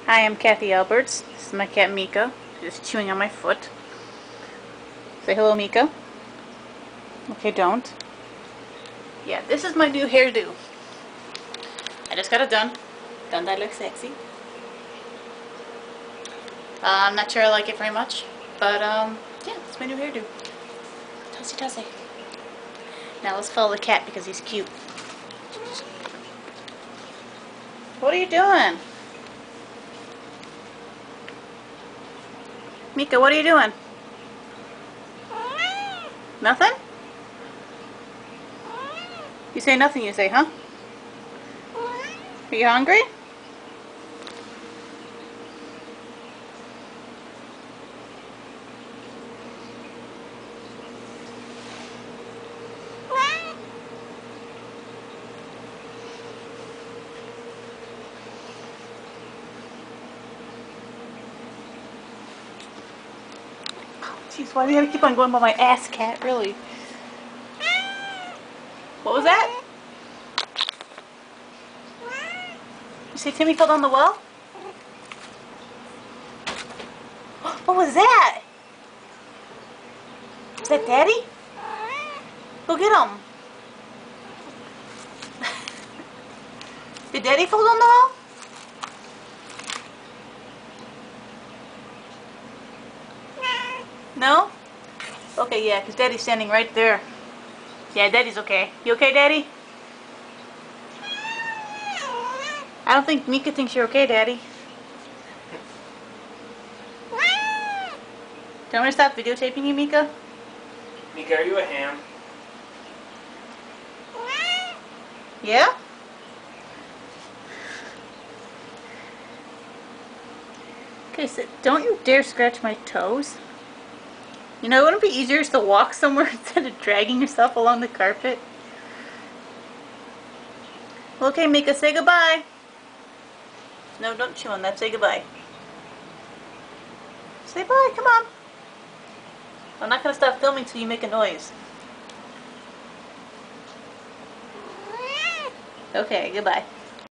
Hi, I'm Kathy Alberts. This is my cat Mika, just chewing on my foot. Say hello, Mika. Okay, don't. Yeah, this is my new hairdo. I just got it done. Don't I look sexy? I'm not sure I like it very much, but yeah, it's my new hairdo. Tossy tossy. Now let's follow the cat because he's cute. What are you doing? Mika, what are you doing? Nothing? You say nothing, you say, huh? Are you hungry? Jeez, why do you gotta keep on going by my ass, cat? Really? What was that? You say Timmy fell down the well? What was that? Is that Daddy? Go get him. Did Daddy fall down the well? No? Okay, yeah, because Daddy's standing right there. Yeah, Daddy's okay. You okay, Daddy? I don't think Mika thinks you're okay, Daddy. Do you want me to stop videotaping you, Mika? Mika, are you a ham? Yeah? Okay, so don't you dare scratch my toes. You know, wouldn't it be easier just to walk somewhere instead of dragging yourself along the carpet? Okay, Mika, say goodbye. No, don't chew on that. Say goodbye. Say bye, come on. I'm not going to stop filming till you make a noise. Okay, goodbye.